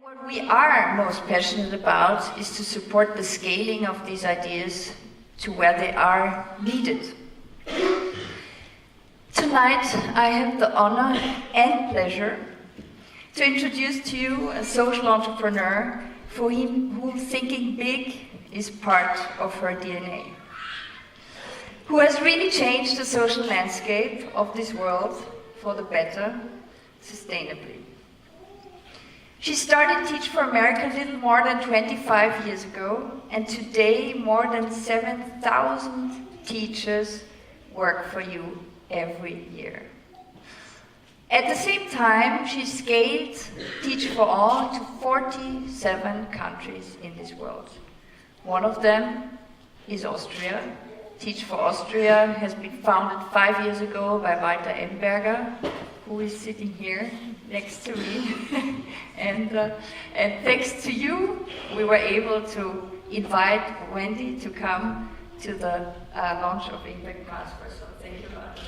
What we are most passionate about is to support the scaling of these ideas to where they are needed. Tonight, I have the honor and pleasure to introduce to you a social entrepreneur for whom thinking big is part of her DNA, who has really changed the social landscape of this world for the better, sustainably. She started Teach for America a little more than 25 years ago, and today more than 7,000 teachers work for you every year. At the same time, she scaled Teach for All to 47 countries in this world. One of them is Austria. Teach for Austria has been founded 5 years ago by Walter Emberger, who is sitting here next to me. and thanks to you, we were able to invite Wendy to come to the launch of Impact Transfer. So thank you, Walter.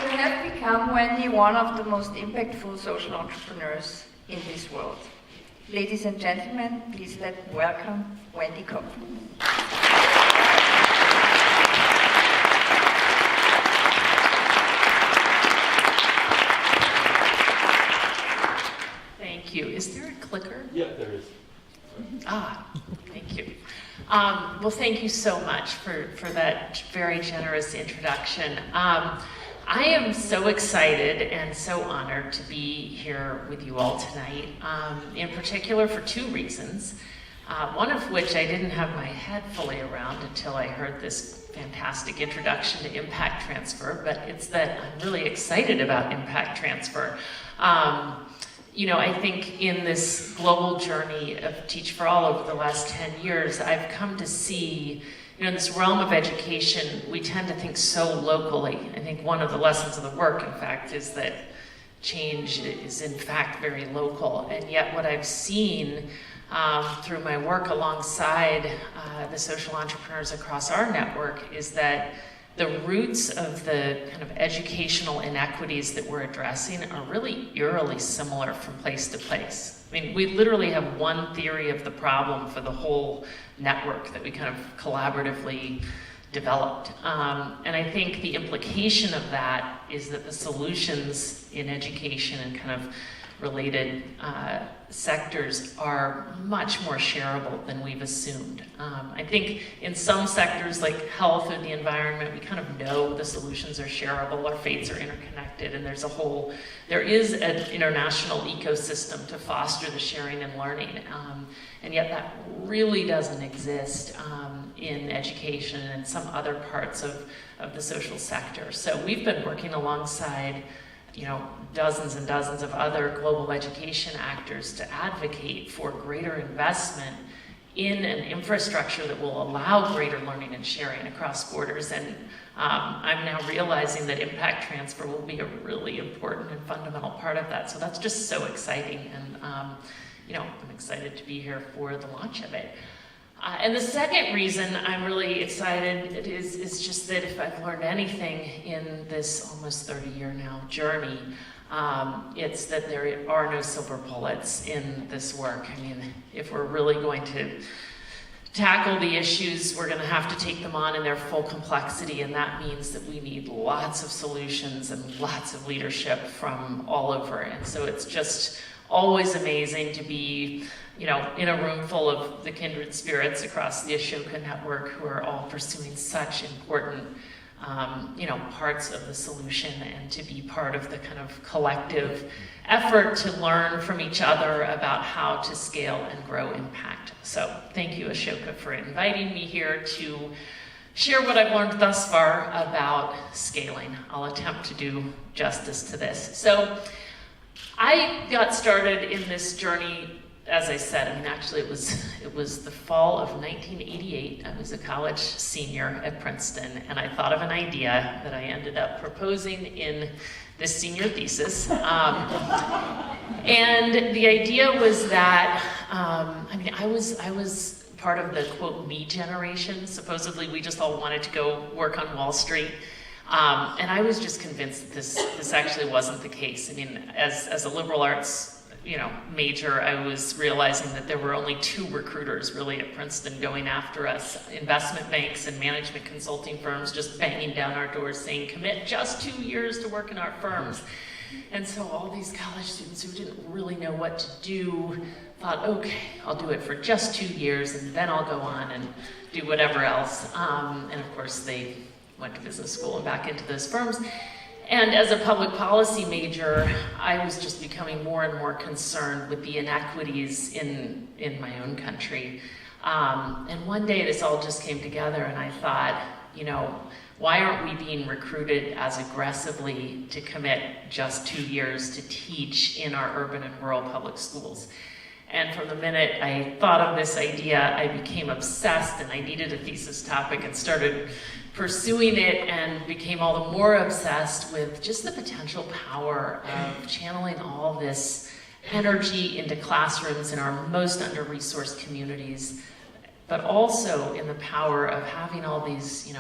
You have become, Wendy, one of the most impactful social entrepreneurs in this world. Ladies and gentlemen, please let's welcome Wendy Kopp. Thank you. Is there a clicker? Yeah, there is. Thank you. Well, thank you so much for that very generous introduction. I am so excited and so honored to be here with you all tonight, in particular for two reasons, one of which I didn't have my head fully around until I heard this fantastic introduction to impact transfer, but it's that I'm really excited about impact transfer. You know, I think in this global journey of Teach for All over the last 10 years, I've come to see, you know, in this realm of education, we tend to think so locally. I think one of the lessons of the work, in fact, is that change is in fact very local. And yet what I've seen through my work alongside the social entrepreneurs across our network is that the roots of the kind of educational inequities that we're addressing are really eerily similar from place to place. I mean, we literally have one theory of the problem for the whole network that we kind of collaboratively developed. And I think the implication of that is that the solutions in education and kind of related sectors are much more shareable than we've assumed. I think in some sectors like health or the environment, we kind of know the solutions are shareable, our fates are interconnected, and there is an international ecosystem to foster the sharing and learning. And yet that really doesn't exist in education and some other parts of the social sector. So we've been working alongside, you know, dozens and dozens of other global education actors to advocate for greater investment in an infrastructure that will allow greater learning and sharing across borders. And I'm now realizing that impact transfer will be a really important and fundamental part of that. So that's just so exciting. And, you know, I'm excited to be here for the launch of it. And the second reason I'm really excited is just that if I've learned anything in this almost 30-year now journey, it's that there are no silver bullets in this work. I mean, if we're really going to tackle the issues, we're going to have to take them on in their full complexity, and that means that we need lots of solutions and lots of leadership from all over. And so it's just always amazing to be, you know, in a room full of the kindred spirits across the Ashoka network who are all pursuing such important, you know, parts of the solution, and to be part of the kind of collective effort to learn from each other about how to scale and grow impact. So thank you, Ashoka, for inviting me here to share what I've learned thus far about scaling. I'll attempt to do justice to this. So I got started in this journey, as I said, I mean, actually it was the fall of 1988. I was a college senior at Princeton, and I thought of an idea that I ended up proposing in this senior thesis. And the idea was that, I mean, I was part of the, quote, me generation. Supposedly, we just all wanted to go work on Wall Street. And I was just convinced that this actually wasn't the case. I mean, as a liberal arts major, I was realizing that there were only 2 recruiters really at Princeton going after us, investment banks and management consulting firms just banging down our doors saying, commit just 2 years to work in our firms. And so all these college students who didn't really know what to do thought, okay, I'll do it for just 2 years and then I'll go on and do whatever else. And of course they went to business school and back into those firms. And as a public policy major, I was just becoming more and more concerned with the inequities in my own country. And one day this all just came together and I thought, why aren't we being recruited as aggressively to commit just 2 years to teach in our urban and rural public schools? And from the minute I thought of this idea, I became obsessed and I needed a thesis topic and started pursuing it and became all the more obsessed with just the potential power of channeling all this energy into classrooms in our most under-resourced communities, but also in the power of having all these,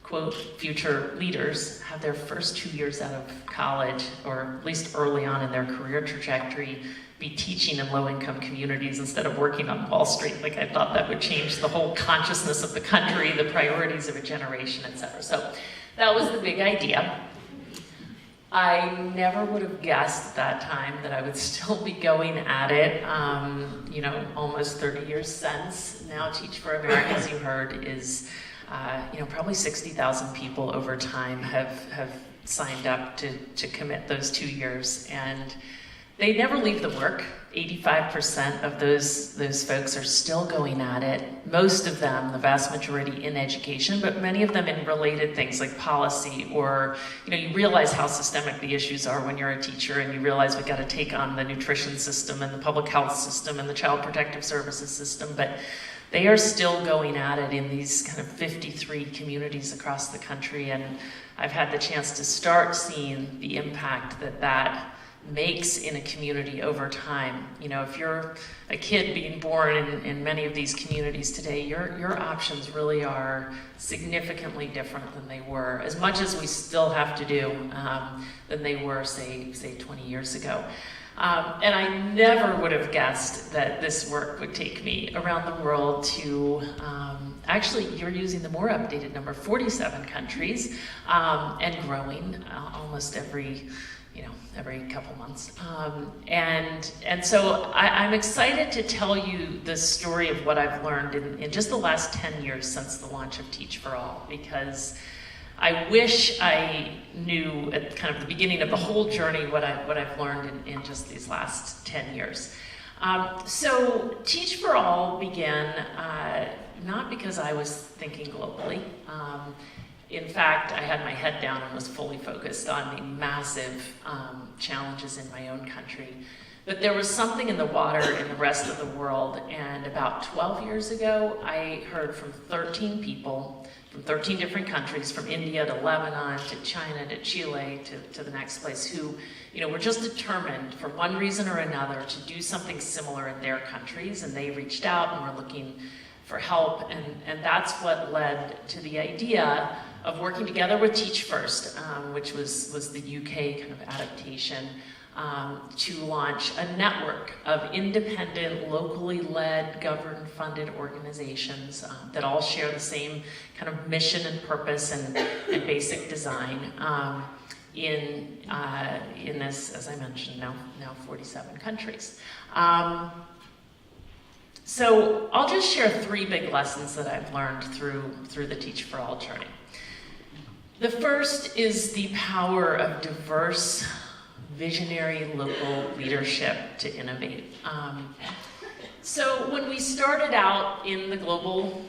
quote, future leaders have their first 2 years out of college, or at least early on in their career trajectory, be teaching in low-income communities instead of working on Wall Street. Like, I thought that would change the whole consciousness of the country, the priorities of a generation, etc. So that was the big idea. I never would have guessed at that time that I would still be going at it, almost 30 years since. Now Teach for America, as you heard, is probably 60,000 people over time have signed up to commit those 2 years, and they never leave the work. 85% of those folks are still going at it. Most of them, the vast majority, in education, but many of them in related things like policy, or you realize how systemic the issues are when you're a teacher, and you realize we've got to take on the nutrition system and the public health system and the child protective services system, but they are still going at it in these kind of 53 communities across the country, and I've had the chance to start seeing the impact that makes in a community over time. If you're a kid being born in many of these communities today, your options really are significantly different than they were, as much as we still have to do, than they were, say 20 years ago. And I never would have guessed that this work would take me around the world to, actually, you're using the more updated number, 47 countries, and growing almost every couple months. And so I'm excited to tell you the story of what I've learned in just the last 10 years since the launch of Teach for All, because I wish I knew at kind of the beginning of the whole journey what I've learned in just these last 10 years. So Teach for All began not because I was thinking globally. In fact, I had my head down and was fully focused on the massive challenges in my own country. But there was something in the water in the rest of the world, and about 12 years ago, I heard from 13 people from 13 different countries, from India to Lebanon to China to Chile to the next place, who were just determined for one reason or another to do something similar in their countries, and they reached out and were looking for help, and that's what led to the idea of working together with Teach First, which was the UK kind of adaptation, to launch a network of independent, locally led, government funded organizations that all share the same kind of mission and purpose and basic design in this, as I mentioned, now 47 countries. So I'll just share 3 big lessons that I've learned through the Teach for All journey. The first is the power of diverse, visionary local leadership to innovate. So when we started out in the global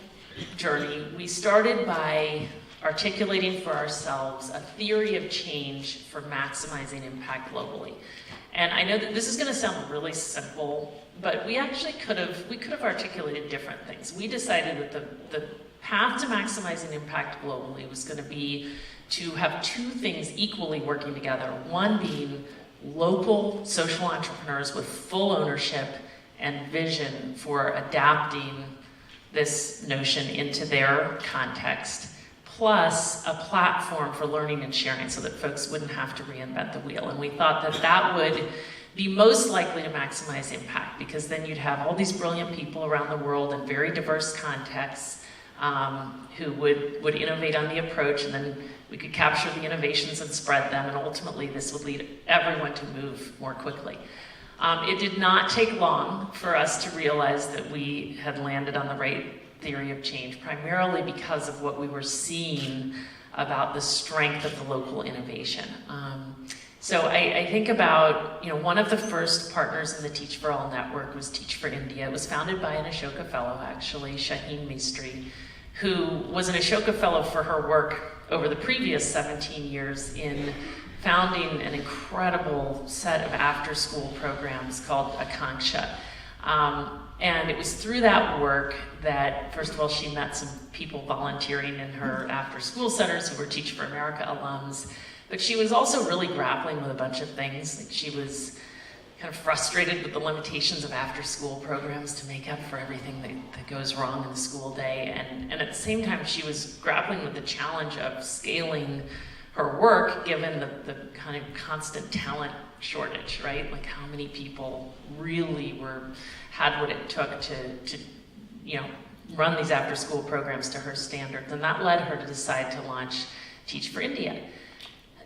journey, we started by articulating for ourselves a theory of change for maximizing impact globally. And I know that this is going to sound really simple, but we actually could have articulated different things. We decided that the path to maximizing impact globally was going to be to have 2 things equally working together. One being local social entrepreneurs with full ownership and vision for adapting this notion into their context, plus a platform for learning and sharing so that folks wouldn't have to reinvent the wheel. And we thought that that would be most likely to maximize impact, because then you'd have all these brilliant people around the world in very diverse contexts who would innovate on the approach, and then we could capture the innovations and spread them, and ultimately this would lead everyone to move more quickly. It did not take long for us to realize that we had landed on the right theory of change, primarily because of what we were seeing about the strength of the local innovation. So I think about, one of the first partners in the Teach for All network was Teach for India. It was founded by an Ashoka Fellow, actually, Shaheen Mistry, who was an Ashoka Fellow for her work over the previous 17 years in founding an incredible set of after-school programs called Akanksha. And it was through that work that, first of all, she met some people volunteering in her after-school centers who were Teach for America alums. But she was also really grappling with a bunch of things. Like, she was kind of frustrated with the limitations of after-school programs to make up for everything that goes wrong in the school day. And at the same time, she was grappling with the challenge of scaling her work given the kind of constant talent shortage, right? Like, how many people really had what it took to run these after-school programs to her standards. And that led her to decide to launch Teach for India.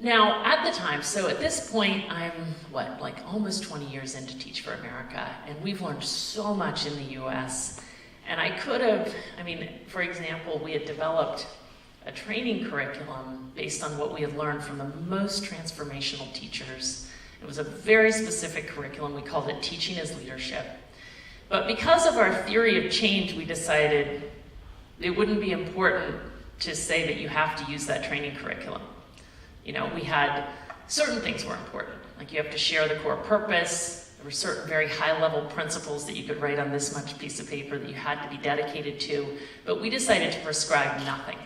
Now, at the time, so at this point, I'm, almost 20 years into Teach for America, and we've learned so much in the US. And I could have, for example, we had developed a training curriculum based on what we had learned from the most transformational teachers. It was a very specific curriculum. We called it Teaching as Leadership. But because of our theory of change, we decided it wouldn't be important to say that you have to use that training curriculum. We had certain things were important, like you have to share the core purpose. There were certain very high-level principles that you could write on this much piece of paper that you had to be dedicated to, but we decided to prescribe nothing.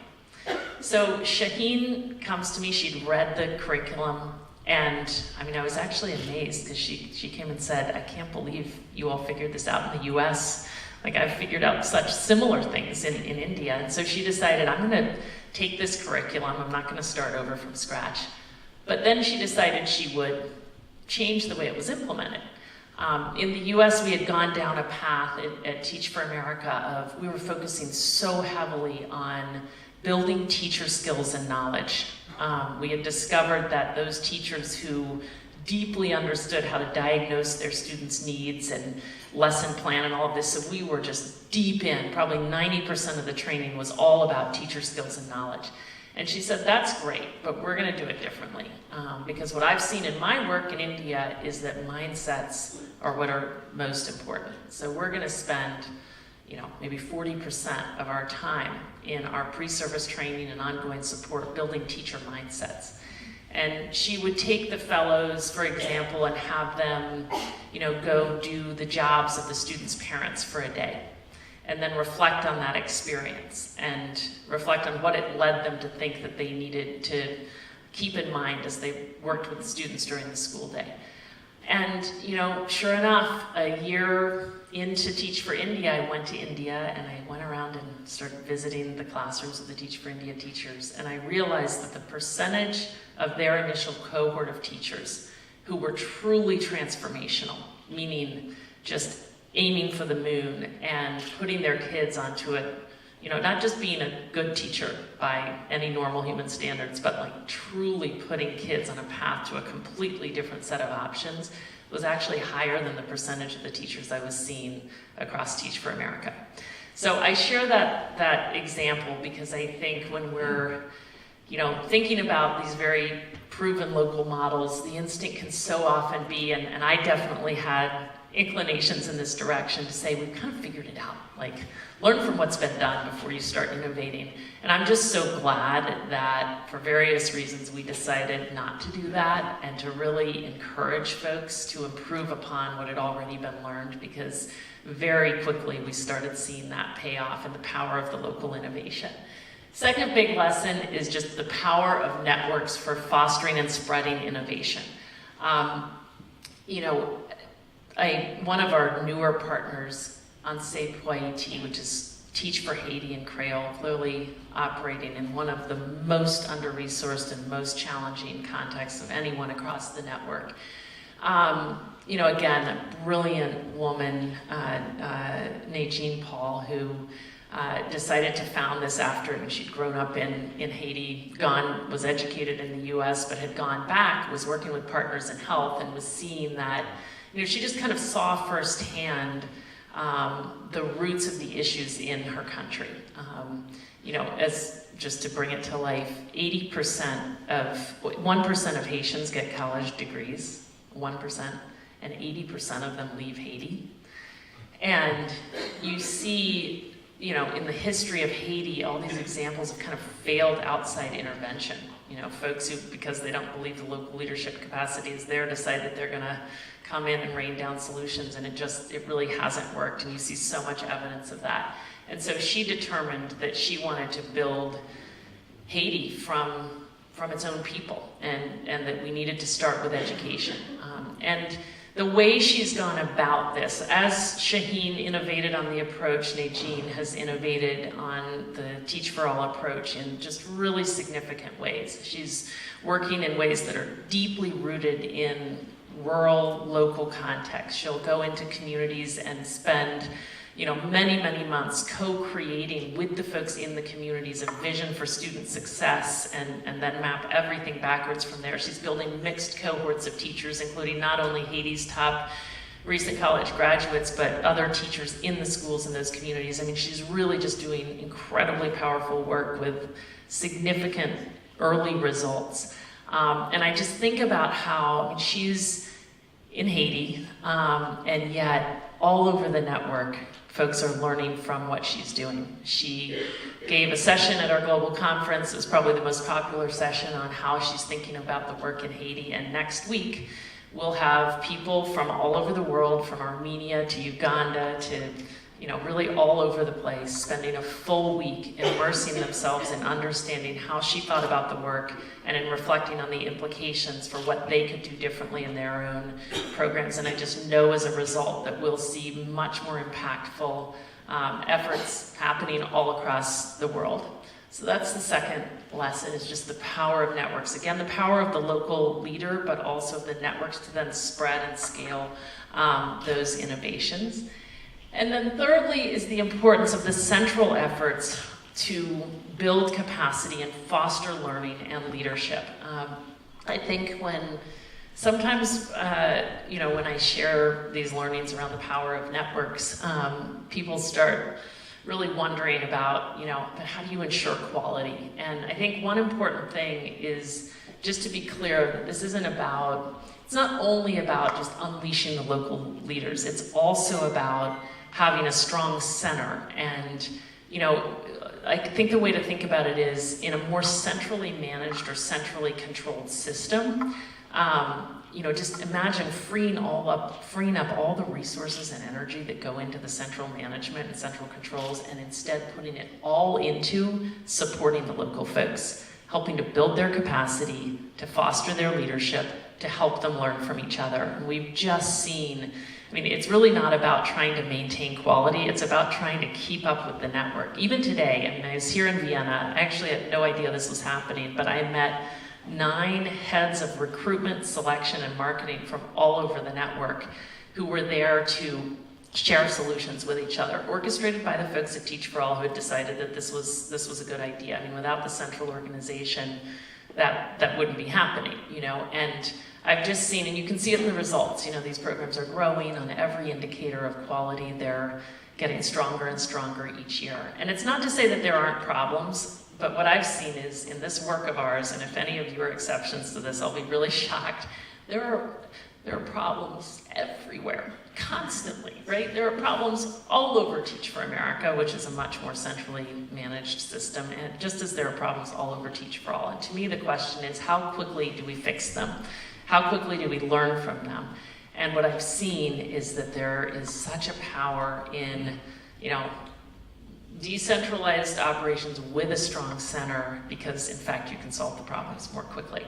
So Shaheen comes to me, she'd read the curriculum, and I was actually amazed because she came and said, I can't believe you all figured this out in the US. Like, I've figured out such similar things in India. And so she decided, I'm gonna take this curriculum, I'm not gonna start over from scratch. But then she decided she would change the way it was implemented. In the US, we had gone down a path at Teach for America of, we were focusing so heavily on building teacher skills and knowledge. We had discovered that those teachers who deeply understood how to diagnose their students' needs and lesson plan and all of this, so we were just deep in, probably 90% of the training was all about teacher skills and knowledge. And she said, that's great, but we're gonna do it differently. Because what I've seen in my work in India is that mindsets are what are most important. So we're gonna spend maybe 40% of our time in our pre-service training and ongoing support building teacher mindsets. And she would take the fellows, for example, and have them, go do the jobs of the students' parents for a day, and then reflect on that experience and reflect on what it led them to think that they needed to keep in mind as they worked with the students during the school day. And, sure enough, a year into Teach for India, I went to India and I went around and started visiting the classrooms of the Teach for India teachers. And I realized that the percentage of their initial cohort of teachers who were truly transformational, meaning just aiming for the moon and putting their kids onto it, not just being a good teacher by any normal human standards, but truly putting kids on a path to a completely different set of options, was actually higher than the percentage of the teachers I was seeing across Teach for America. So I share that example because I think when we're thinking about these very proven local models, the instinct can so often be, and I definitely had inclinations in this direction to say, we've kind of figured it out. Learn from what's been done before you start innovating. And I'm just so glad that for various reasons we decided not to do that and to really encourage folks to improve upon what had already been learned, because very quickly we started seeing that pay off and the power of the local innovation. Second big lesson is just the power of networks for fostering and spreading innovation. One of our newer partners, Anse Poiti, which is Teach for Haiti in Creole, clearly operating in one of the most under-resourced and most challenging contexts of anyone across the network. You know, again, a brilliant woman, Nadine Paul, who decided to found this after she'd grown up in Haiti, was educated in the US, but had gone back, was working with Partners in Health, and was seeing that, you know, she just kind of saw firsthand the roots of the issues in her country. You know, as just to bring it to life, 1% of Haitians get college degrees, 1%, and 80% of them leave Haiti. And you see, you know, in the history of Haiti, all these examples of kind of failed outside intervention. You know, folks who, because they don't believe the local leadership capacity is there, decide that they're gonna come in and rain down solutions, and it really hasn't worked, and you see so much evidence of that. And so she determined that she wanted to build Haiti from its own people, and that we needed to start with education. And the way she's gone about this, as Shaheen innovated on the approach, Nadine has innovated on the Teach for All approach in just really significant ways. She's working in ways that are deeply rooted in rural, local context. She'll go into communities and spend, you know, many, many months co-creating with the folks in the communities a vision for student success, and then map everything backwards from there. She's building mixed cohorts of teachers, including not only Haiti's top recent college graduates, but other teachers in the schools in those communities. I mean, she's really just doing incredibly powerful work with significant early results. And I just think about how, I mean, she's in Haiti, and yet all over the network, folks are learning from what she's doing. She gave a session at our global conference. It was probably the most popular session on how she's thinking about the work in Haiti. And next week, we'll have people from all over the world, from Armenia to Uganda to, you know, really all over the place, spending a full week immersing themselves in understanding how she thought about the work and in reflecting on the implications for what they could do differently in their own programs. And I just know as a result that we'll see much more impactful efforts happening all across the world. So that's the second lesson, is just the power of networks. Again, the power of the local leader, but also the networks to then spread and scale those innovations. And then thirdly is the importance of the central efforts to build capacity and foster learning and leadership. I think sometimes, you know, when I share these learnings around the power of networks, people start really wondering about, you know, but how do you ensure quality? And I think one important thing is just to be clear that this isn't about, it's not only about just unleashing the local leaders, it's also about having a strong center. And, you know, I think the way to think about it is in a more centrally managed or centrally controlled system, you know, just imagine freeing up all the resources and energy that go into the central management and central controls, and instead putting it all into supporting the local folks, helping to build their capacity, to foster their leadership, to help them learn from each other. And we've just seen, I mean, it's really not about trying to maintain quality, it's about trying to keep up with the network. Even today, I mean, I was here in Vienna, I actually had no idea this was happening, but I met 9 heads of recruitment, selection, and marketing from all over the network who were there to share solutions with each other, orchestrated by the folks at Teach for All who had decided that this was a good idea. I mean, without the central organization, that wouldn't be happening, you know. And I've just seen, and you can see it in the results, you know, these programs are growing on every indicator of quality. They're getting stronger and stronger each year. And it's not to say that there aren't problems, but what I've seen is in this work of ours, and if any of you are exceptions to this, I'll be really shocked, there are problems everywhere, constantly, right? There are problems all over Teach for America, which is a much more centrally managed system, and just as there are problems all over Teach for All. And to me, the question is, how quickly do we fix them? How quickly do we learn from them? And what I've seen is that there is such a power in, you know, decentralized operations with a strong center, because in fact you can solve the problems more quickly.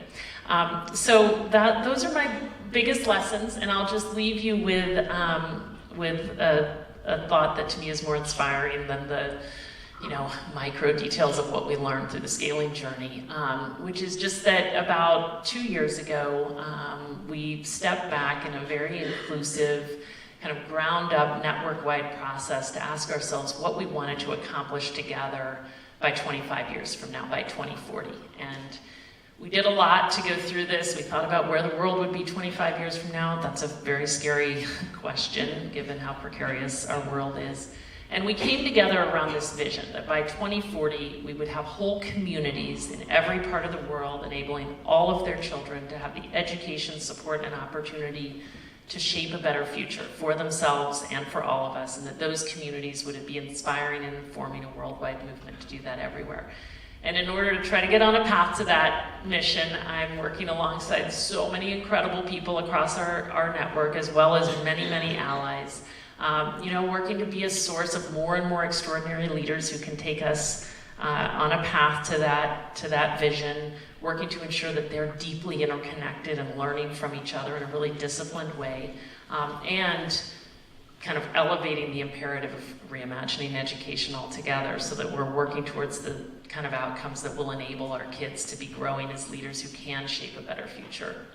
So those are my biggest lessons, and I'll just leave you with a a thought that to me is more inspiring than the micro details of what we learned through the scaling journey, which is just that about 2 years ago, we stepped back in a very inclusive, kind of ground-up, network-wide process to ask ourselves what we wanted to accomplish together by 25 years from now, by 2040. And we did a lot to go through this. We thought about where the world would be 25 years from now. That's a very scary question, given how precarious our world is. And we came together around this vision that by 2040, we would have whole communities in every part of the world enabling all of their children to have the education, support, and opportunity to shape a better future for themselves and for all of us, and that those communities would be inspiring and informing a worldwide movement to do that everywhere. And in order to try to get on a path to that mission, I'm working alongside so many incredible people across our network, as well as many, many allies. Working to be a source of more and more extraordinary leaders who can take us on a path to that vision, working to ensure that they're deeply interconnected and learning from each other in a really disciplined way, and kind of elevating the imperative of reimagining education altogether so that we're working towards the kind of outcomes that will enable our kids to be growing as leaders who can shape a better future.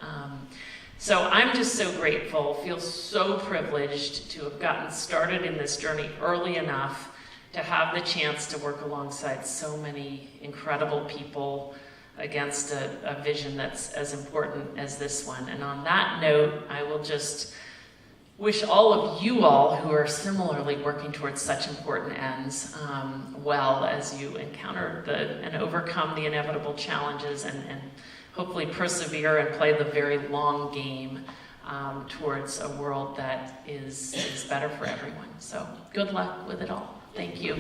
So I'm just so grateful, feel so privileged to have gotten started in this journey early enough to have the chance to work alongside so many incredible people against a vision that's as important as this one. And on that note, I will just wish all of you all who are similarly working towards such important ends well as you encounter and overcome the inevitable challenges and hopefully persevere and play the very long game towards a world that is better for everyone. So good luck with it all. Thank you.